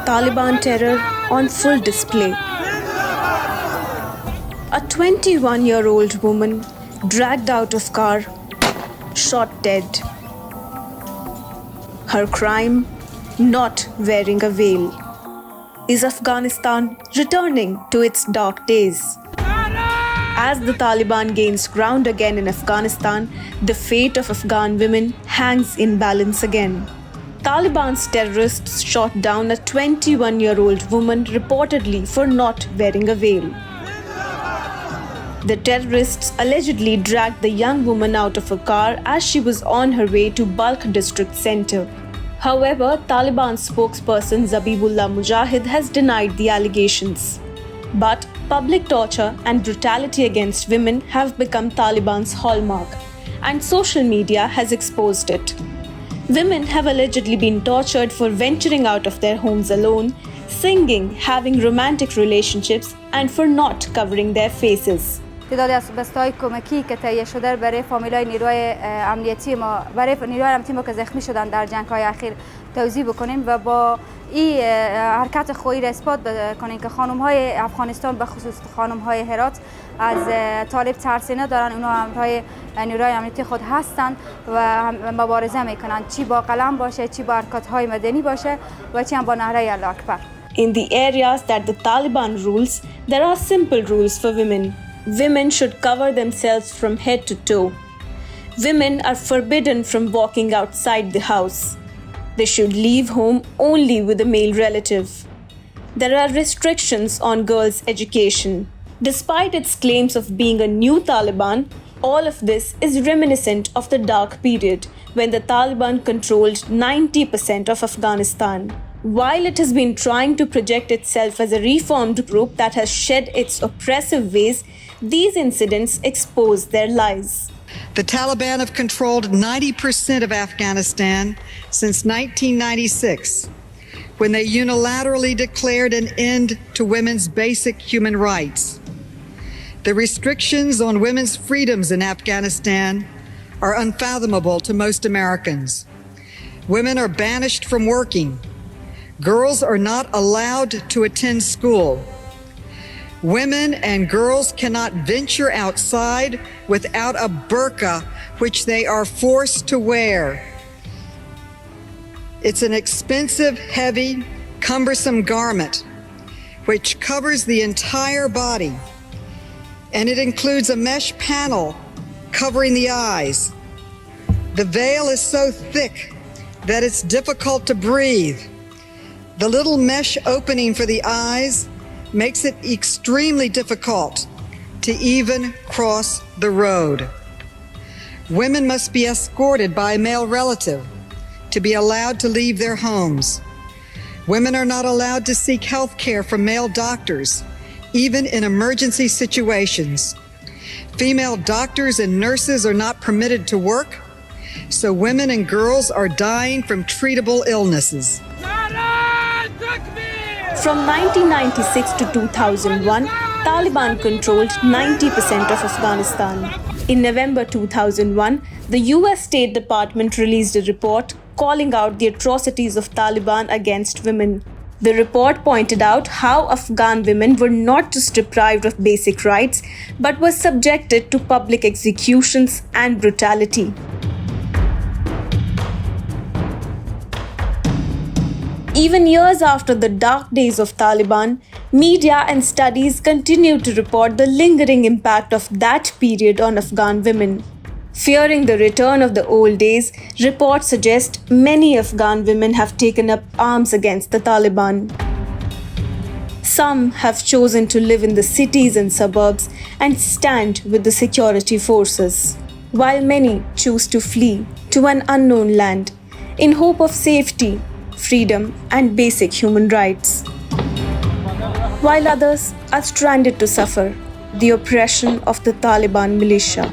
Taliban terror on full display. A 21-year-old woman dragged out of car, shot dead. Her crime, not wearing a veil. Is Afghanistan returning to its dark days? As the Taliban gains ground again in Afghanistan, the fate of Afghan women hangs in balance again. Taliban's terrorists shot down a 21-year-old woman reportedly for not wearing a veil. The terrorists allegedly dragged the young woman out of a car as she was on her way to Balkh district center. However, Taliban spokesperson Zabihullah Mujahid has denied the allegations. But public torture and brutality against women have become Taliban's hallmark, and social media has exposed it. Women have allegedly been tortured for venturing out of their homes alone, singing, having romantic relationships, and for not covering their faces. تعدادی از بسته‌های کمکی که تهیه شده برای فامیلای نیروهای امنیتی ما که زخمی شدن در جنگ‌های اخیر توضیح بکنیم و با این حرکت خویی را اثبات بکنیم که خانم‌های افغانستان به خصوص خانم‌های هرات از طالب ترسینه دارن. اونا همراه نیروهای امنیتی خود هستند و مبارزه میکنن، چی با قلم باشه، چی با حرکات‌های مدنی باشه و چی هم با نعره الله اکبر. In the areas that the Taliban rules, there are simple rules for women. Women should cover themselves from head to toe. Women are forbidden from walking outside the house. They should leave home only with a male relative. There are restrictions on girls' education. Despite its claims of being a new Taliban, all of this is reminiscent of the dark period when the Taliban controlled 90% of Afghanistan. While it has been trying to project itself as a reformed group that has shed its oppressive ways, these incidents expose their lies. The Taliban have controlled 90% of Afghanistan since 1996, when they unilaterally declared an end to women's basic human rights. The restrictions on women's freedoms in Afghanistan are unfathomable to most Americans. Women are banished from working. Girls are not allowed to attend school. Women and girls cannot venture outside without a burqa, which they are forced to wear. It's an expensive, heavy, cumbersome garment which covers the entire body, and it includes a mesh panel covering the eyes. The veil is so thick that it's difficult to breathe. The little mesh opening for the eyes makes it extremely difficult to even cross the road. Women must be escorted by a male relative to be allowed to leave their homes. Women are not allowed to seek health care from male doctors, even in emergency situations. Female doctors and nurses are not permitted to work, so women and girls are dying from treatable illnesses. From 1996 to 2001, Taliban controlled 90% of Afghanistan. In November 2001, the US State Department released a report calling out the atrocities of Taliban against women. The report pointed out how Afghan women were not just deprived of basic rights, but were subjected to public executions and brutality. Even years after the dark days of Taliban, media and studies continue to report the lingering impact of that period on Afghan women. Fearing the return of the old days, reports suggest many Afghan women have taken up arms against the Taliban. Some have chosen to live in the cities and suburbs and stand with the security forces, while many choose to flee to an unknown land in hope of safety, freedom, and basic human rights. While others are stranded to suffer the oppression of the Taliban militia.